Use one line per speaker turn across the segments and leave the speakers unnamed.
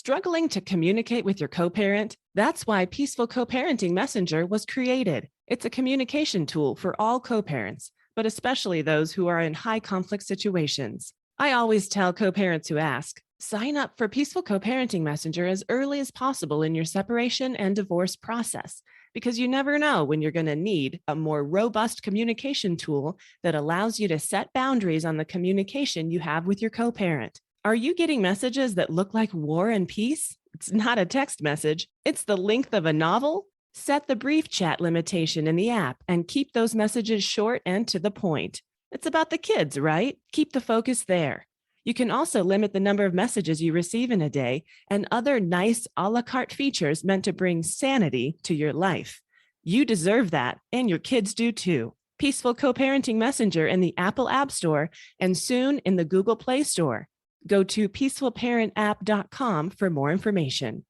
Struggling to communicate with your co-parent? That's why Peaceful Co-Parenting Messenger was created. It's a communication tool for all co-parents, but especially those who are in high conflict situations. I always tell co-parents who ask, sign up for Peaceful Co-Parenting Messenger as early as possible in your separation and divorce process, because you never know when you're going to need a more robust communication tool that allows you to set boundaries on the communication you have with your co-parent. Are you getting messages that look like War and Peace? It's not a text message. It's the length of a novel. Set the brief chat limitation in the app and keep those messages short and to the point. It's about the kids, right? Keep the focus there. You can also limit the number of messages you receive in a day and other nice a la carte features meant to bring sanity to your life. You deserve that, and your kids do too. Peaceful Co-Parenting Messenger in the Apple App Store and soon in the Google Play Store. Go to peacefulparentapp.com for more information.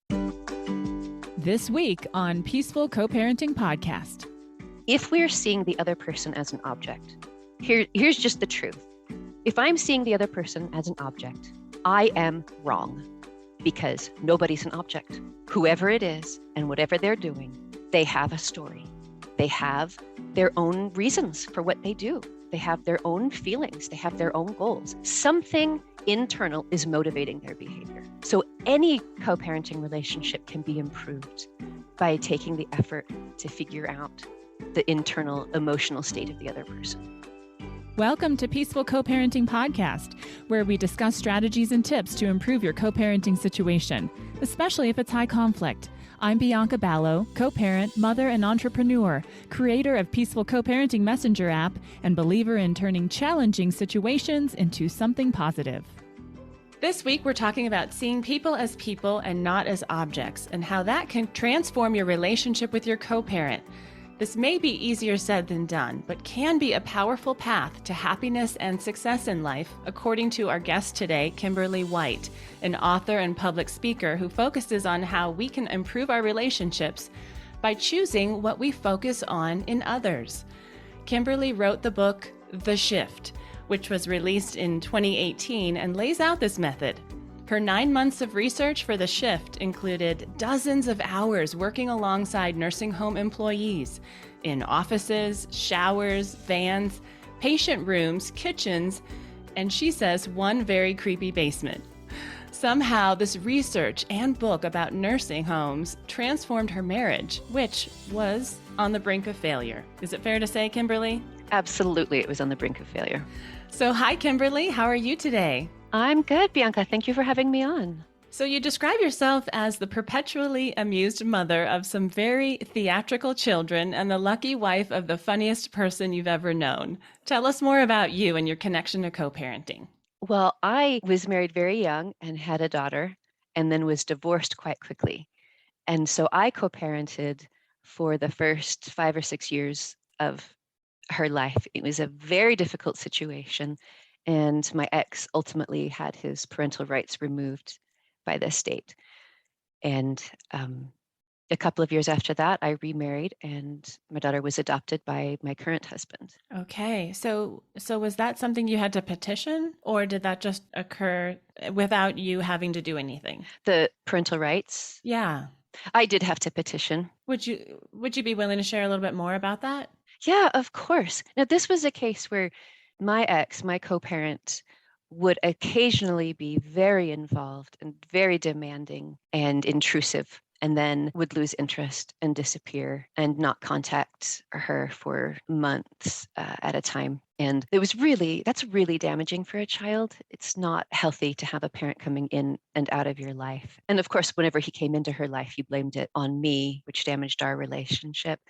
This week on Peaceful Co-Parenting Podcast.
If we're seeing the other person as an object, here's just the truth. If I'm seeing the other person as an object, I am wrong because nobody's an object. Whoever it is and whatever they're doing, they have a story. They have their own reasons for what they do. They have their own feelings. They have their own goals. Something internal is motivating their behavior. So any co-parenting relationship can be improved by taking the effort to figure out the internal emotional state of the other person.
Welcome to Peaceful Co-Parenting Podcast, where we discuss strategies and tips to improve your co-parenting situation, especially if it's high conflict. I'm Bianca Ballo, co-parent, mother, and entrepreneur, creator of Peaceful Co-Parenting Messenger app, and believer in turning challenging situations into something positive.
This week, we're talking about seeing people as people and not as objects, and how that can transform your relationship with your co-parent. This may be easier said than done, but can be a powerful path to happiness and success in life, according to our guest today, Kimberly White, an author and public speaker who focuses on how we can improve our relationships by choosing what we focus on in others. Kimberly wrote the book, The Shift, which was released in 2018 and lays out this method. Her 9 months of research for The Shift included dozens of hours working alongside nursing home employees in offices, showers, vans, patient rooms, kitchens, and she says one very creepy basement. Somehow, this research and book about nursing homes transformed her marriage, which was on the brink of failure. Is it fair to say, Kimberly?
Absolutely, it was on the brink of failure.
So, hi, Kimberly. How are you today?
I'm good, Bianca. Thank you for having me on.
So you describe yourself as the perpetually amused mother of some very theatrical children and the lucky wife of the funniest person you've ever known. Tell us more about you and your connection to co-parenting.
Well, I was married very young and had a daughter and then was divorced quite quickly. And so I co-parented for the first 5 or 6 years of her life. It was a very difficult situation. And my ex ultimately had his parental rights removed by the state. And a couple of years after that, I remarried and my daughter was adopted by my current husband.
Okay. So was that something you had to petition, or did that just occur without you having to do anything?
The parental rights?
Yeah.
I did have to petition.
Would you be willing to share a little bit more about that?
Yeah, of course. Now, this was a case where my ex, my co-parent, would occasionally be very involved and very demanding and intrusive, and then would lose interest and disappear and not contact her for months at a time. And that's really damaging for a child. It's not healthy to have a parent coming in and out of your life. And of course, whenever he came into her life, he blamed it on me, which damaged our relationship.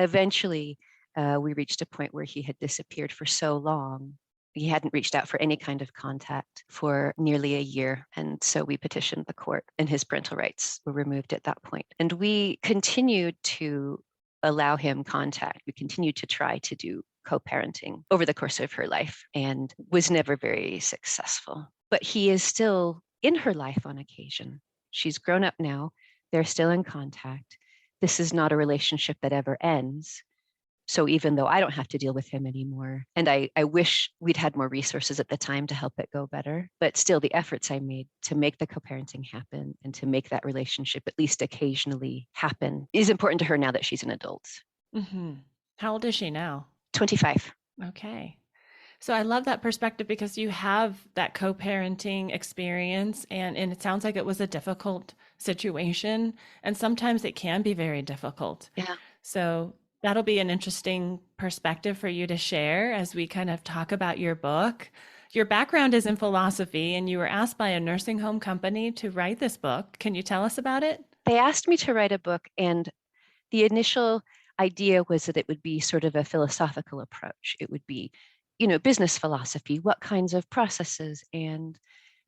Eventually, we reached a point where he had disappeared for so long. He hadn't reached out for any kind of contact for nearly a year. And so we petitioned the court and his parental rights were removed at that point. And we continued to allow him contact. We continued to try to do co-parenting over the course of her life and was never very successful. But he is still in her life on occasion. She's grown up now. They're still in contact. This is not a relationship that ever ends. So even though I don't have to deal with him anymore, and I wish we'd had more resources at the time to help it go better, but still the efforts I made to make the co-parenting happen and to make that relationship at least occasionally happen is important to her now that she's an adult.
Mm-hmm. How old is she now?
25.
Okay. So I love that perspective because you have that co-parenting experience and it sounds like it was a difficult situation. And sometimes it can be very difficult.
Yeah.
So that'll be an interesting perspective for you to share as we kind of talk about your book. Your background is in philosophy and you were asked by a nursing home company to write this book. Can you tell us about it?
They asked me to write a book, and the initial idea was that it would be sort of a philosophical approach. It would be, business philosophy, what kinds of processes and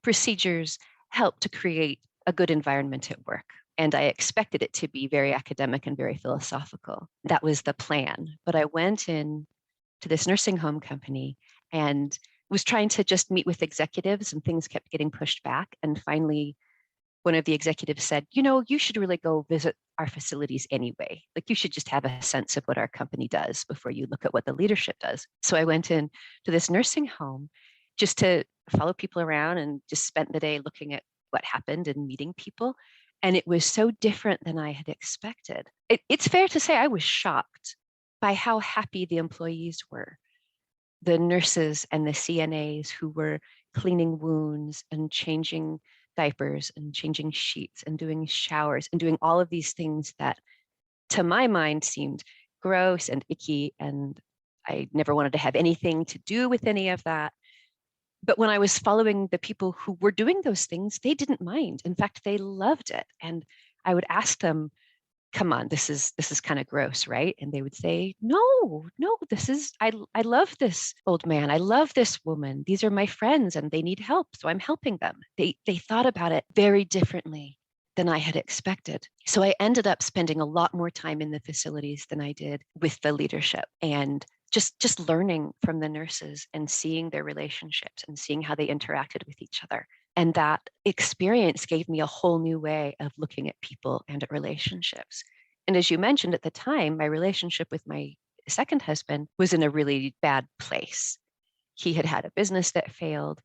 procedures help to create a good environment at work. And I expected it to be very academic and very philosophical. That was the plan. But I went in to this nursing home company and was trying to just meet with executives, and things kept getting pushed back. And finally, one of the executives said, you should really go visit our facilities anyway. Like, you should just have a sense of what our company does before you look at what the leadership does. So I went in to this nursing home just to follow people around and just spent the day looking at what happened and meeting people. And it was so different than I had expected. It's fair to say I was shocked by how happy the employees were. The nurses and the CNAs who were cleaning wounds and changing diapers and changing sheets and doing showers and doing all of these things that to my mind seemed gross and icky, and I never wanted to have anything to do with any of that. But when I was following the people who were doing those things, they didn't mind. In fact, they loved it. And I would ask them, come on, this is kind of gross, right? And they would say, no, I love this old man. I love this woman. These are my friends and they need help. So I'm helping them. They thought about it very differently than I had expected. So I ended up spending a lot more time in the facilities than I did with the leadership, and just learning from the nurses and seeing their relationships and seeing how they interacted with each other. And that experience gave me a whole new way of looking at people and at relationships. And as you mentioned, at the time, my relationship with my second husband was in a really bad place. He had had a business that failed,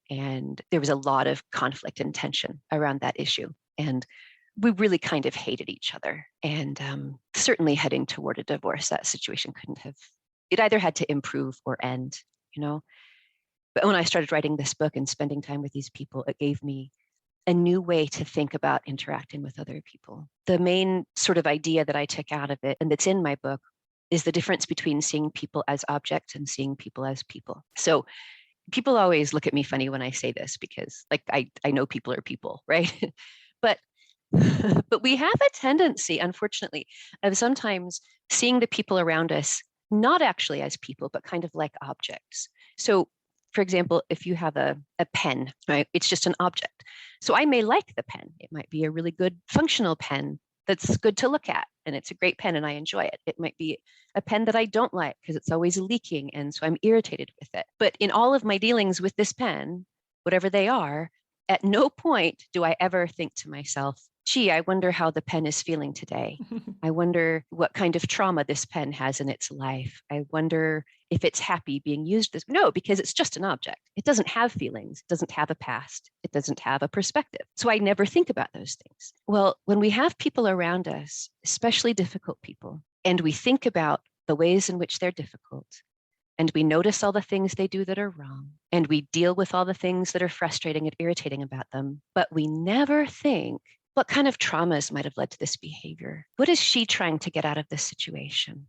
and there was a lot of conflict and tension around that issue. And we really kind of hated each other. And certainly heading toward a divorce, that situation it either had to improve or end, But when I started writing this book and spending time with these people, it gave me a new way to think about interacting with other people. The main sort of idea that I took out of it, and that's in my book, is the difference between seeing people as objects and seeing people as people. So people always look at me funny when I say this because I know people are people, right? but but we have a tendency, unfortunately, of sometimes seeing the people around us not actually as people, but kind of like objects. So for example, if you have a pen, right, it's just an object. So I may like the pen. It might be a really good functional pen that's good to look at, and it's a great pen and I enjoy it. It might be a pen that I don't like because it's always leaking, and so I'm irritated with it. But in all of my dealings with this pen, whatever they are, at no point do I ever think to myself, gee, I wonder how the pen is feeling today. I wonder what kind of trauma this pen has in its life. I wonder if it's happy being used this. No, because it's just an object. It doesn't have feelings. It doesn't have a past. It doesn't have a perspective. So I never think about those things. Well, when we have people around us, especially difficult people, and we think about the ways in which they're difficult, and we notice all the things they do that are wrong, and we deal with all the things that are frustrating and irritating about them, but we never think, what kind of traumas might have led to this behavior? What is she trying to get out of this situation?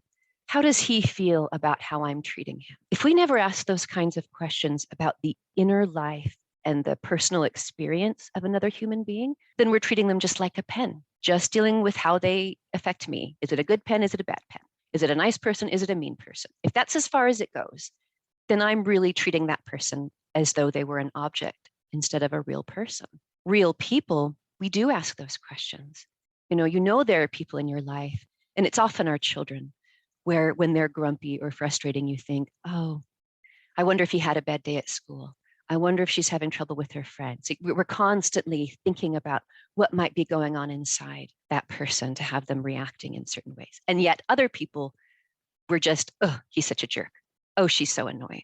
How does he feel about how I'm treating him? If we never ask those kinds of questions about the inner life and the personal experience of another human being, then we're treating them just like a pen, just dealing with how they affect me. Is it a good pen? Is it a bad pen? Is it a nice person? Is it a mean person? If that's as far as it goes, then I'm really treating that person as though they were an object instead of a real person. Real people, we do ask those questions. There are people in your life, and it's often our children, where when they're grumpy or frustrating, you think, oh, I wonder if he had a bad day at school. I wonder if she's having trouble with her friends. We're constantly thinking about what might be going on inside that person to have them reacting in certain ways. And yet other people, were just, oh, he's such a jerk. Oh, she's so annoying,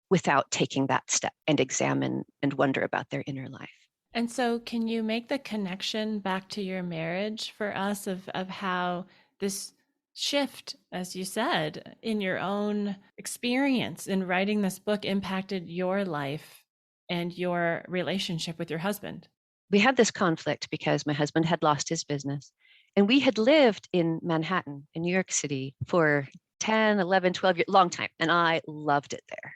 without taking that step and examine and wonder about their inner life.
And so, can you make the connection back to your marriage for us of how this shift, as you said, in your own experience in writing this book impacted your life and your relationship with your husband?
We had this conflict because my husband had lost his business, and we had lived in Manhattan, in New York City, for 10, 11, 12 years, long time. And I loved it there.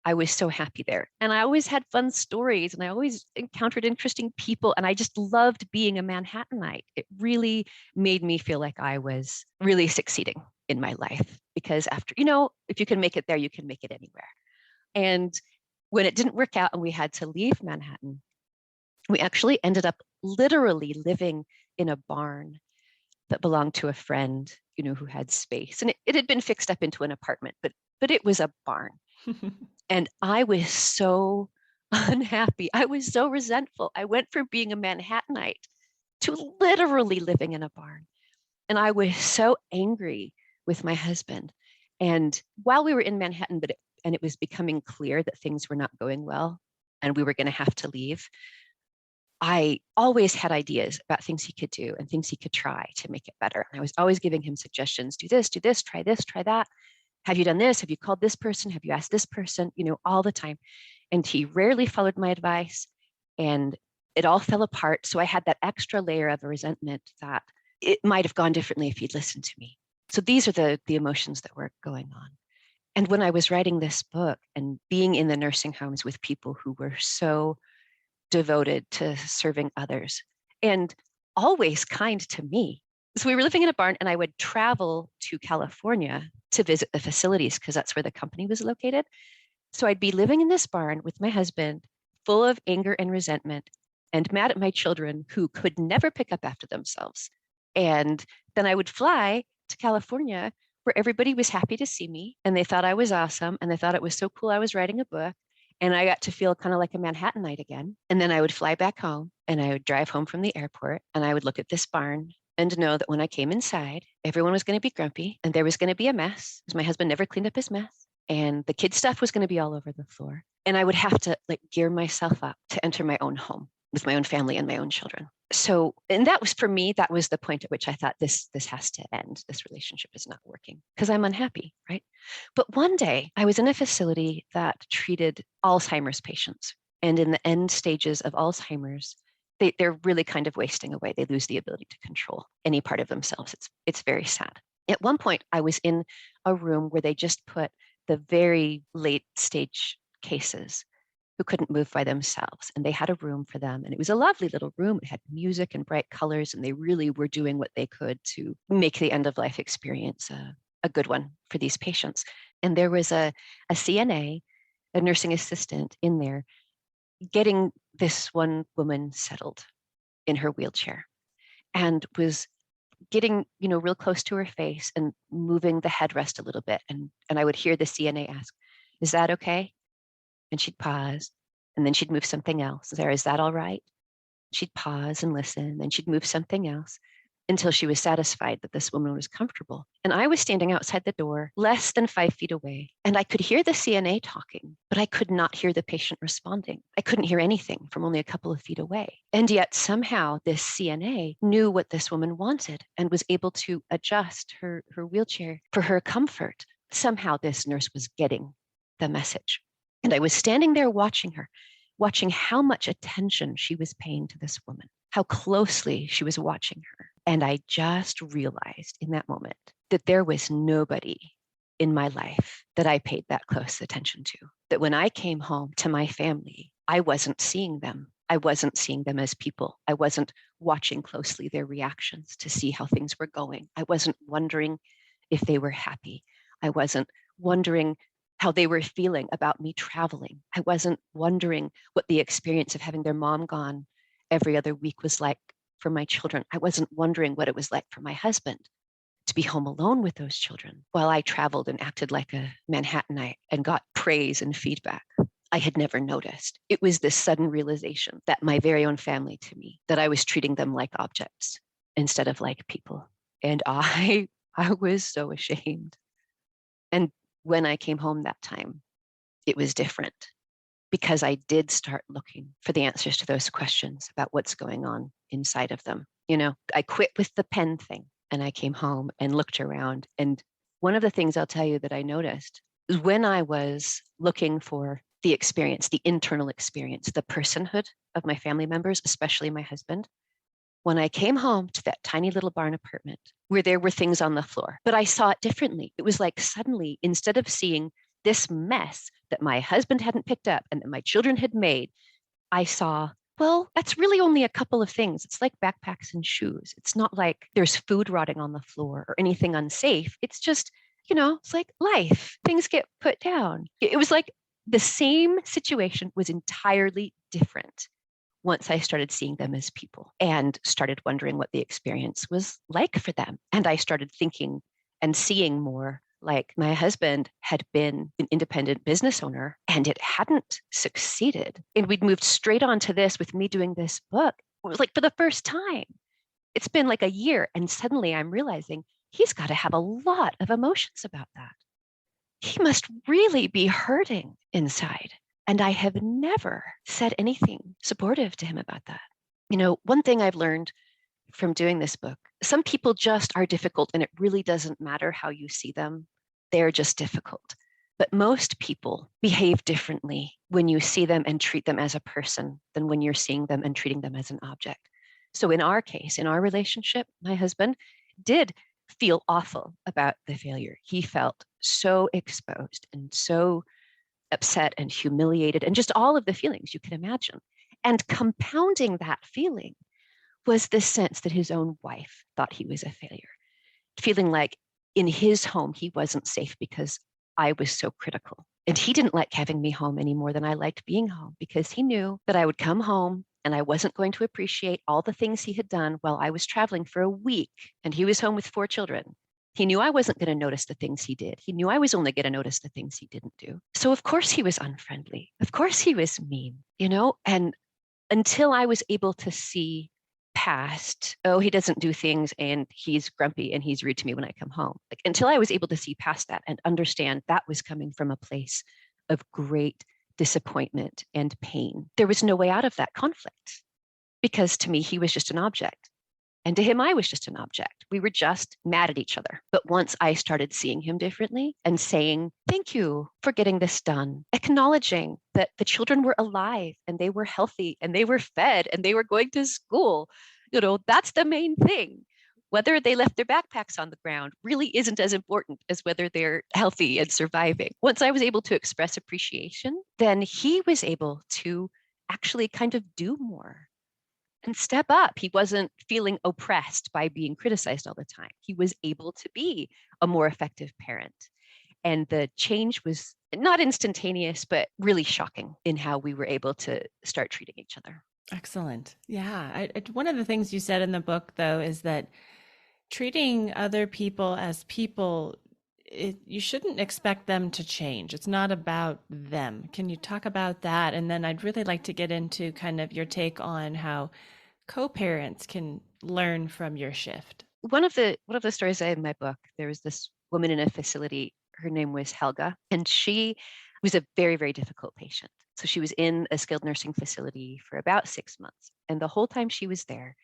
I was so happy there. And I always had fun stories and I always encountered interesting people. And I just loved being a Manhattanite. It really made me feel like I was really succeeding in my life because after, if you can make it there, you can make it anywhere. And when it didn't work out and we had to leave Manhattan, we actually ended up literally living in a barn that belonged to a friend, who had space. And it had been fixed up into an apartment, but it was a barn. And I was so unhappy. I was so resentful. I went from being a Manhattanite to literally living in a barn. And I was so angry with my husband. And while we were in Manhattan, and it was becoming clear that things were not going well and we were going to have to leave, I always had ideas about things he could do and things he could try to make it better. And I was always giving him suggestions, do this, try this, try that. Have you done this? Have you called this person? Have you asked this person? All the time. And he rarely followed my advice and it all fell apart. So I had that extra layer of a resentment that it might have gone differently if he'd listened to me. So these are the emotions that were going on. And when I was writing this book and being in the nursing homes with people who were so devoted to serving others and always kind to me. So we were living in a barn and I would travel to California to visit the facilities because that's where the company was located. So I'd be living in this barn with my husband, full of anger and resentment and mad at my children who could never pick up after themselves. And then I would fly to California where everybody was happy to see me and they thought I was awesome and they thought it was so cool I was writing a book. And I got to feel kind of like a Manhattanite again. And then I would fly back home and I would drive home from the airport and I would look at this barn and know that when I came inside, everyone was going to be grumpy and there was going to be a mess because my husband never cleaned up his mess and the kids' stuff was going to be all over the floor. And I would have to gear myself up to enter my own home with my own family and my own children. So, and that was for me, that was the point at which I thought this has to end. This relationship is not working because I'm unhappy, right? But one day I was in a facility that treated Alzheimer's patients. And in the end stages of Alzheimer's, they're really kind of wasting away. They lose the ability to control any part of themselves. It's very sad. At one point, I was in a room where they just put the very late stage cases who couldn't move by themselves. And they had a room for them. And it was a lovely little room. It had music and bright colors. And they really were doing what they could to make the end of life experience a good one for these patients. And there was a CNA, a nursing assistant in there, getting this one woman settled in her wheelchair and was getting, real close to her face and moving the headrest a little bit. And I would hear the CNA ask, "Is that okay?" And she'd pause and then she'd move something else. Sarah, is that all right? She'd pause and listen, then she'd move something else until she was satisfied that this woman was comfortable. And I was standing outside the door, less than 5 feet away, and I could hear the CNA talking, but I could not hear the patient responding. I couldn't hear anything from only a couple of feet away. And yet somehow this CNA knew what this woman wanted and was able to adjust her wheelchair for her comfort. Somehow this nurse was getting the message. And I was standing there watching her, watching how much attention she was paying to this woman, how closely she was watching her. And I just realized in that moment that there was nobody in my life that I paid that close attention to. That when I came home to my family, I wasn't seeing them. I wasn't seeing them as people. I wasn't watching closely their reactions to see how things were going. I wasn't wondering if they were happy. I wasn't wondering how they were feeling about me traveling. I wasn't wondering what the experience of having their mom gone every other week was like for my children. I wasn't wondering what it was like for my husband to be home alone with those children while I traveled and acted like a Manhattanite and got praise and feedback I had never noticed. It was this sudden realization that my very own family to me, that I was treating them like objects instead of like people. And I was so ashamed. And when I came home that time, it was different because I did start looking for the answers to those questions about what's going on inside of them. I quit with the pen thing and I came home and looked around. And one of the things I'll tell you that I noticed is when I was looking for the experience, the internal experience, the personhood of my family members, especially my husband, when I came home to that tiny little barn apartment where there were things on the floor, but I saw it differently. It was like suddenly, instead of seeing this mess that my husband hadn't picked up and that my children had made, I saw, well, that's really only a couple of things. It's like backpacks and shoes. It's not like there's food rotting on the floor or anything unsafe. It's just, it's like life. Things get put down. It was like the same situation was entirely different once I started seeing them as people and started wondering what the experience was like for them. And I started thinking and seeing more like my husband had been an independent business owner and it hadn't succeeded. And we'd moved straight on to this with me doing this book. It was like for the first time. It's been like a year. And suddenly I'm realizing he's got to have a lot of emotions about that. He must really be hurting inside. And I have never said anything supportive to him about that. One thing I've learned from doing this book, some people just are difficult and it really doesn't matter how you see them. They're just difficult. But most people behave differently when you see them and treat them as a person than when you're seeing them and treating them as an object. So in our case, in our relationship, my husband did feel awful about the failure. He felt so exposed and so upset and humiliated and just all of the feelings you can imagine. And compounding that feeling was the sense that his own wife thought he was a failure, feeling like in his home, he wasn't safe because I was so critical. And he didn't like having me home any more than I liked being home because he knew that I would come home and I wasn't going to appreciate all the things he had done while I was traveling for a week and he was home with 4 children. He knew I wasn't going to notice the things he did. He knew I was only going to notice the things he didn't do. So of course he was unfriendly. Of course he was mean, and until I was able to see past, oh, he doesn't do things and he's grumpy and he's rude to me when I come home. Like until I was able to see past that and understand that was coming from a place of great disappointment and pain, there was no way out of that conflict because to me, he was just an object. And to him, I was just an object. We were just mad at each other. But once I started seeing him differently and saying, thank you for getting this done, acknowledging that the children were alive and they were healthy and they were fed and they were going to school, that's the main thing. Whether they left their backpacks on the ground really isn't as important as whether they're healthy and surviving. Once I was able to express appreciation, then he was able to actually kind of do more and step up. He wasn't feeling oppressed by being criticized all the time. He was able to be a more effective parent. And the change was not instantaneous, but really shocking in how we were able to start treating each other.
Excellent. Yeah. One of the things you said in the book, though, is that treating other people as people, you shouldn't expect them to change. It's not about them. Can you talk about that? And then I'd really like to get into kind of your take on how co-parents can learn from your shift.
One of the stories I have in my book, there was this woman in a facility. Her name was Helga, and she was a very, very difficult patient. So she was in a skilled nursing facility for about 6 months. And the whole time she was there,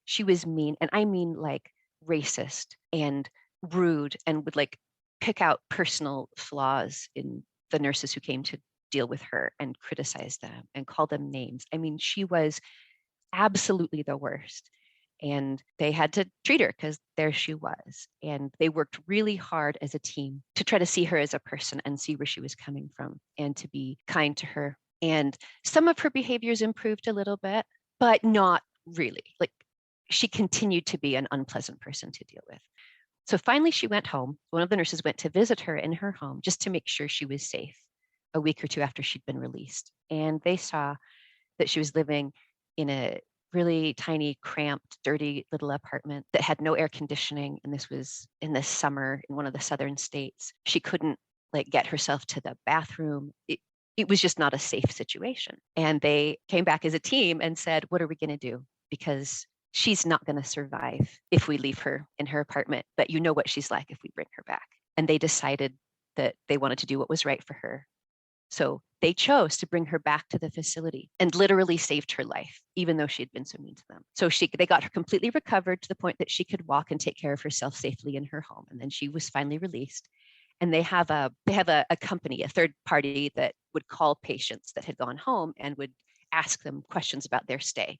she was mean. And I mean like racist and rude and would like pick out personal flaws in the nurses who came to deal with her and criticize them and call them names. I mean, she was absolutely the worst. And they had to treat her because there she was. And they worked really hard as a team to try to see her as a person and see where she was coming from and to be kind to her. And some of her behaviors improved a little bit, but not really. Like she continued to be an unpleasant person to deal with. So finally she went home. One of the nurses went to visit her in her home just to make sure she was safe a week or two after she'd been released. And they saw that she was living in a really tiny, cramped, dirty little apartment that had no air conditioning. And this was in the summer in one of the southern states. She couldn't like get herself to the bathroom. It was just not a safe situation. And they came back as a team and said, what are we going to do? Because she's not going to survive if we leave her in her apartment, but you know what she's like if we bring her back. And they decided that they wanted to do what was right for her. So they chose to bring her back to the facility and literally saved her life, even though she had been so mean to them. So they got her completely recovered to the point that she could walk and take care of herself safely in her home. And then she was finally released. And they have a company, a third party that would call patients that had gone home and would ask them questions about their stay.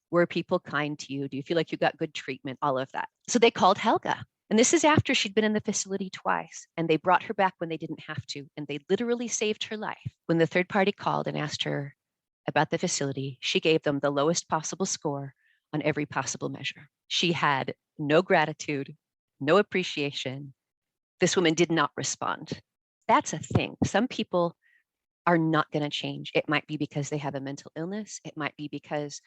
Were people kind to you? Do you feel like you got good treatment? All of that. So they called Helga. And this is after she'd been in the facility twice, and they brought her back when they didn't have to, and they literally saved her life. When the third party called and asked her about the facility, she gave them the lowest possible score on every possible measure. She had no gratitude, no appreciation. This woman did not respond. That's a thing. Some people are not going to change. It might be because they have a mental illness. It might be because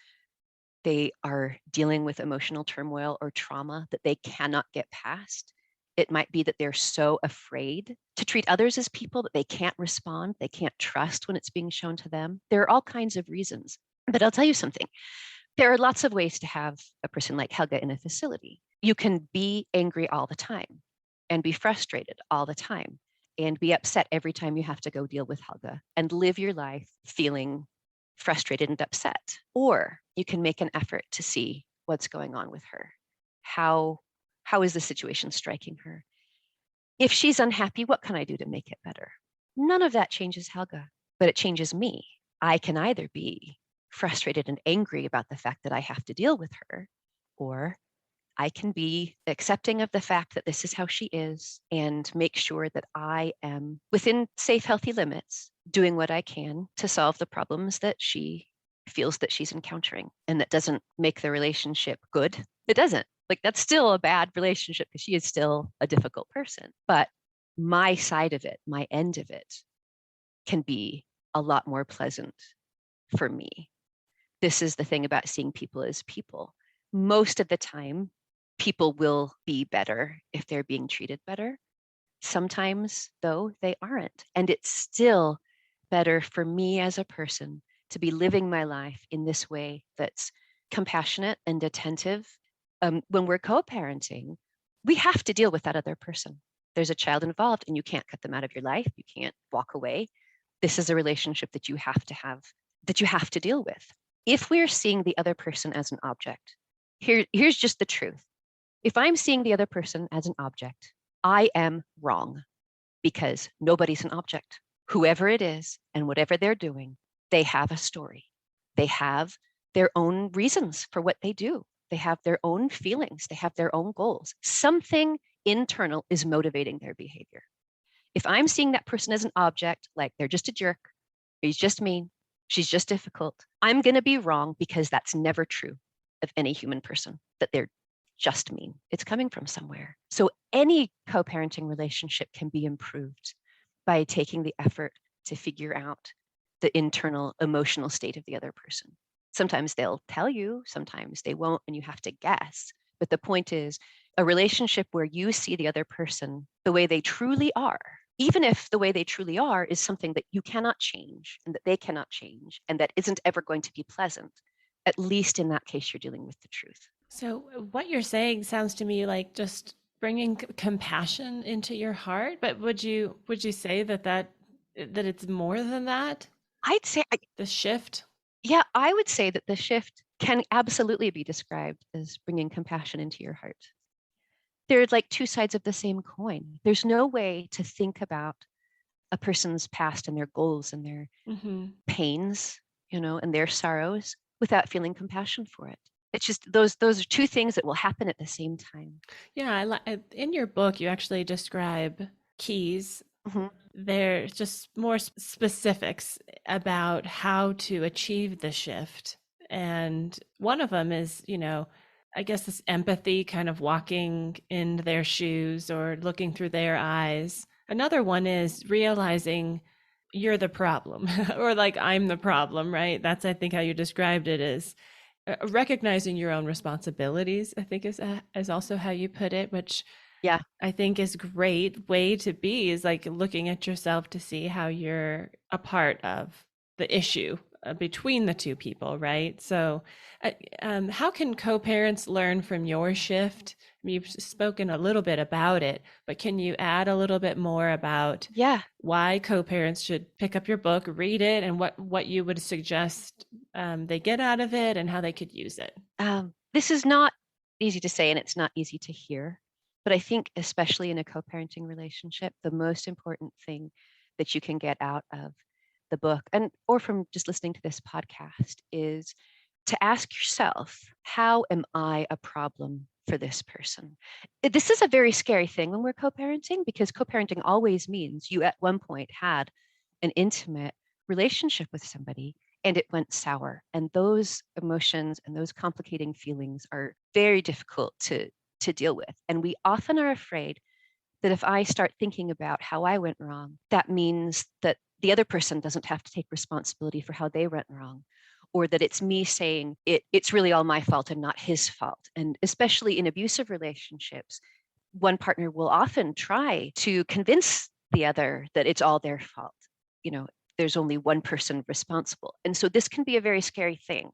they are dealing with emotional turmoil or trauma that they cannot get past. It might be that they're so afraid to treat others as people that they can't respond, they can't trust when it's being shown to them. There are all kinds of reasons. But I'll tell you something. There are lots of ways to have a person like Helga in a facility. You can be angry all the time and be frustrated all the time and be upset every time you have to go deal with Helga and live your life feeling frustrated and upset. Or you can make an effort to see what's going on with her. How is the situation striking her? If she's unhappy, what can I do to make it better? None of that changes Helga, but it changes me. I can either be frustrated and angry about the fact that I have to deal with her, or I can be accepting of the fact that this is how she is and make sure that I am within safe, healthy limits, doing what I can to solve the problems that she feels that she's encountering. And that doesn't make the relationship good. It doesn't. Like, that's still a bad relationship because she is still a difficult person. But my side of it, my end of it, can be a lot more pleasant for me. This is the thing about seeing people as people. Most of the time, people will be better if they're being treated better. Sometimes, though, they aren't. And it's still better for me as a person to be living my life in this way that's compassionate and attentive. When we're co-parenting, we have to deal with that other person. There's a child involved and you can't cut them out of your life. You can't walk away. This is a relationship that you have to have, that you have to deal with. If we're seeing the other person as an object, here's just the truth. If I'm seeing the other person as an object, I am wrong, because nobody's an object. Whoever it is and whatever they're doing, they have a story. They have their own reasons for what they do. They have their own feelings. They have their own goals. Something internal is motivating their behavior. If I'm seeing that person as an object, like they're just a jerk, he's just mean, she's just difficult, I'm going to be wrong, because that's never true of any human person, that they're just mean. It's coming from somewhere. So any co-parenting relationship can be improved by taking the effort to figure out the internal emotional state of the other person. Sometimes they'll tell you, sometimes they won't, and you have to guess. But the point is, a relationship where you see the other person the way they truly are, even if the way they truly are is something that you cannot change and that they cannot change and that isn't ever going to be pleasant, at least in that case, you're dealing with the truth.
So what you're saying sounds to me like just bringing compassion into your heart. But would you say that it's more than that?
I'd say
The shift.
Yeah, I would say that the shift can absolutely be described as bringing compassion into your heart. They're like two sides of the same coin. There's no way to think about a person's past and their goals and their pains, and their sorrows without feeling compassion for it. It's just those are two things that will happen at the same time.
Yeah, in your book, you actually describe keys. There's just more specifics about how to achieve the shift. And one of them is, I guess this empathy, kind of walking in their shoes or looking through their eyes. Another one is realizing you're the problem or like I'm the problem, right? That's, I think, how you described it, is recognizing your own responsibilities, I think is also how you put it, which I think is great way to be, is like looking at yourself to see how you're a part of the issue
between the two people, right? So, how can co-parents learn from your shift? I mean, you've spoken a little bit about it, but can you add a little bit more about
Yeah.
why co-parents should pick up your book, read it, and what you would suggest they get out of it, and how they could use it?
This is not easy to say, and it's not easy to hear. But I think, especially in a co-parenting relationship, the most important thing that you can get out of the book and or from just listening to this podcast is to ask yourself, how am I a problem for this person? This is a very scary thing when we're co-parenting, because co-parenting always means you at one point had an intimate relationship with somebody and it went sour. And those emotions and those complicating feelings are very difficult to deal with. And we often are afraid that if I start thinking about how I went wrong, that means that the other person doesn't have to take responsibility for how they went wrong, or that it's me saying it's really all my fault and not his fault. And especially in abusive relationships, one partner will often try to convince the other that it's all their fault. You know, there's only one person responsible. And so this can be a very scary thing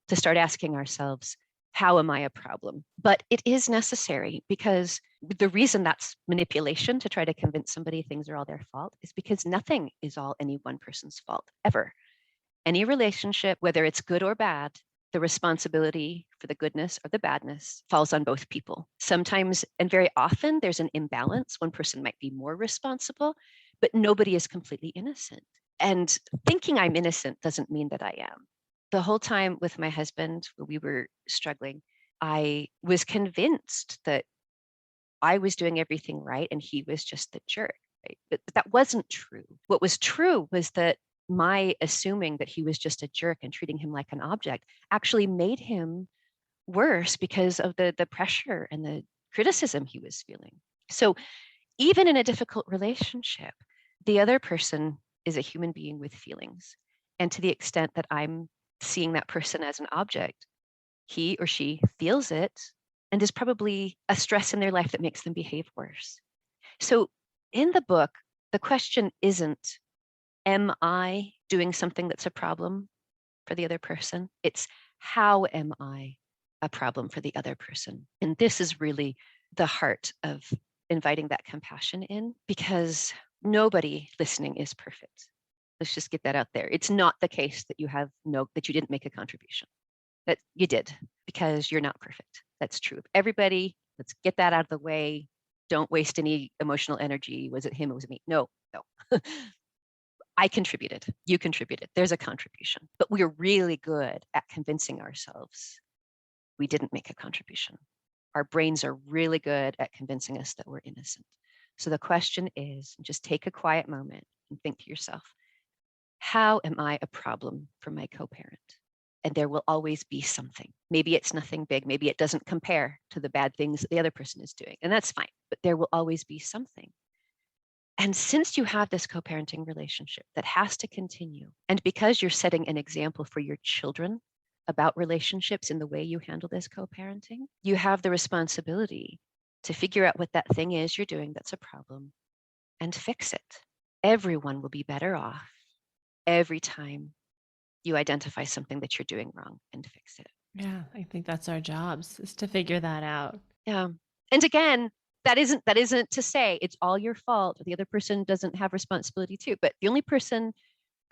to start asking ourselves, how am I a problem? But it is necessary, because the reason that's manipulation to try to convince somebody things are all their fault is because nothing is all any one person's fault ever. Any relationship, whether it's good or bad, the responsibility for the goodness or the badness falls on both people. Sometimes, and very often, there's an imbalance. One person might be more responsible, but nobody is completely innocent. And thinking I'm innocent doesn't mean that I am. The whole time with my husband, when we were struggling, I was convinced that I was doing everything right and he was just the jerk. Right? But that wasn't true. What was true was that my assuming that he was just a jerk and treating him like an object actually made him worse because of the pressure and the criticism he was feeling. So even in a difficult relationship, the other person is a human being with feelings. And to the extent that I'm seeing that person as an object, he or she feels it and is probably a stress in their life that makes them behave worse. So in the book, the question isn't, am I doing something that's a problem for the other person? It's, how am I a problem for the other person? And this is really the heart of inviting that compassion in, because nobody listening is perfect. Let's just get that out there. It's not the case that that you didn't make a contribution. That you did, because you're not perfect. That's true of everybody. Let's get that out of the way. Don't waste any emotional energy. Was it him or was it me? No. I contributed. You contributed. There's a contribution. But we're really good at convincing ourselves we didn't make a contribution. Our brains are really good at convincing us that we're innocent. So the question is, just take a quiet moment and think to yourself, how am I a problem for my co-parent? And there will always be something. Maybe it's nothing big. Maybe it doesn't compare to the bad things that the other person is doing. And that's fine. But there will always be something. And since you have this co-parenting relationship that has to continue, and because you're setting an example for your children about relationships in the way you handle this co-parenting, you have the responsibility to figure out what that thing is you're doing that's a problem and fix it. Everyone will be better off every time you identify something that you're doing wrong and fix it.
Yeah, I think that's our jobs, is to figure that out.
Yeah. And again, that isn't to say it's all your fault or the other person doesn't have responsibility too, but the only person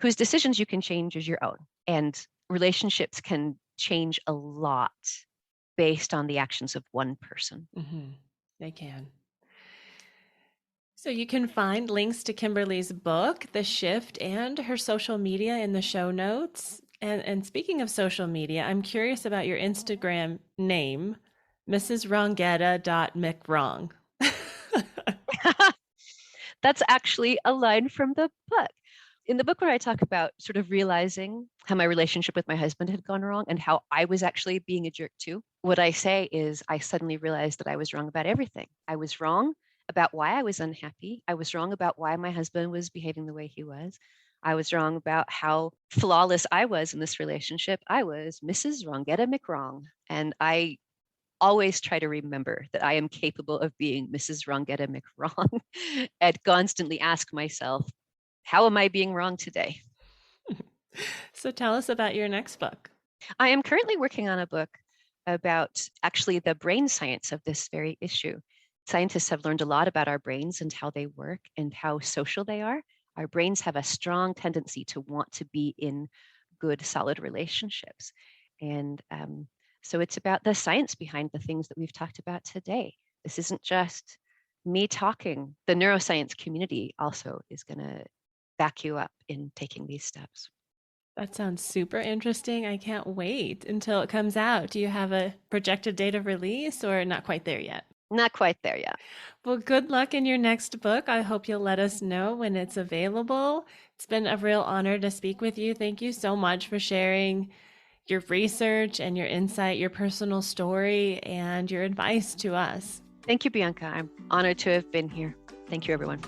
whose decisions you can change is your own. And relationships can change a lot based on the actions of one person.
Mm-hmm. They can. So you can find links to Kimberly's book, The Shift, and her social media in the show notes. And speaking of social media, I'm curious about your Instagram name, mrsrongetta.mcwrong.
That's actually a line from the book. In the book where I talk about sort of realizing how my relationship with my husband had gone wrong and how I was actually being a jerk too, what I say is I suddenly realized that I was wrong about everything. I was wrong about why I was unhappy. I was wrong about why my husband was behaving the way he was. I was wrong about how flawless I was in this relationship. I was Mrs. Wrongetta McWrong. And I always try to remember that I am capable of being Mrs. Wrongetta McWrong and constantly ask myself, how am I being wrong today?
So tell us about your next book.
I am currently working on a book about actually the brain science of this very issue. Scientists have learned a lot about our brains and how they work and how social they are. Our brains have a strong tendency to want to be in good, solid relationships. And so it's about the science behind the things that we've talked about today. This isn't just me talking. The neuroscience community also is going to back you up in taking these steps.
That sounds super interesting. I can't wait until it comes out. Do you have a projected date of release or not quite there yet?
Not quite there yet.
Well, good luck in your next book. I hope you'll let us know when it's available. It's been a real honor to speak with you. Thank you so much for sharing your research and your insight, your personal story, and your advice to us.
Thank you, Bianca. I'm honored to have been here. Thank you, everyone.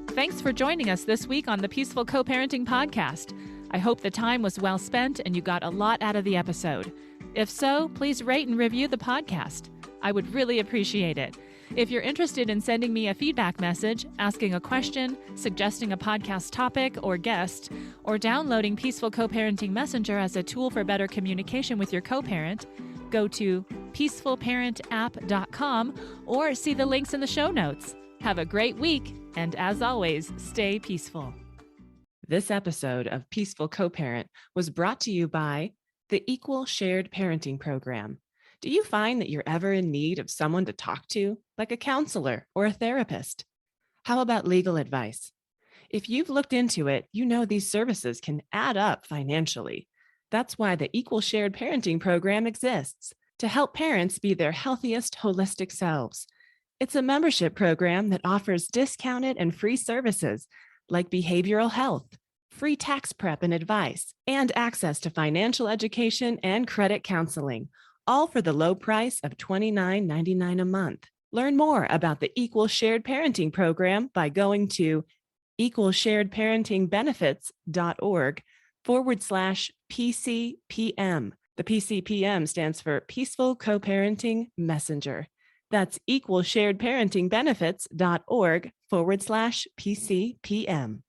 Thanks for joining us this week on the Peaceful Co-Parenting Podcast. I hope the time was well spent and you got a lot out of the episode. If so, please rate and review the podcast. I would really appreciate it. If you're interested in sending me a feedback message, asking a question, suggesting a podcast topic or guest, or downloading Peaceful Co-Parenting Messenger as a tool for better communication with your co-parent, go to peacefulparentapp.com or see the links in the show notes. Have a great week, and as always, stay peaceful.
This episode of Peaceful Co-Parent was brought to you by the Equal Shared Parenting Program. Do you find that you're ever in need of someone to talk to, like a counselor or a therapist? How about legal advice? If you've looked into it, you know these services can add up financially. That's why the Equal Shared Parenting Program exists, to help parents be their healthiest holistic selves. It's a membership program that offers discounted and free services like behavioral health, free tax prep and advice, and access to financial education and credit counseling, all for the low price of $29.99 a month. Learn more about the Equal Shared Parenting Program by going to equalsharedparentingbenefits.org/PCPM. The PCPM stands for Peaceful Co-Parenting Messenger. That's equalsharedparentingbenefits.org/PCPM.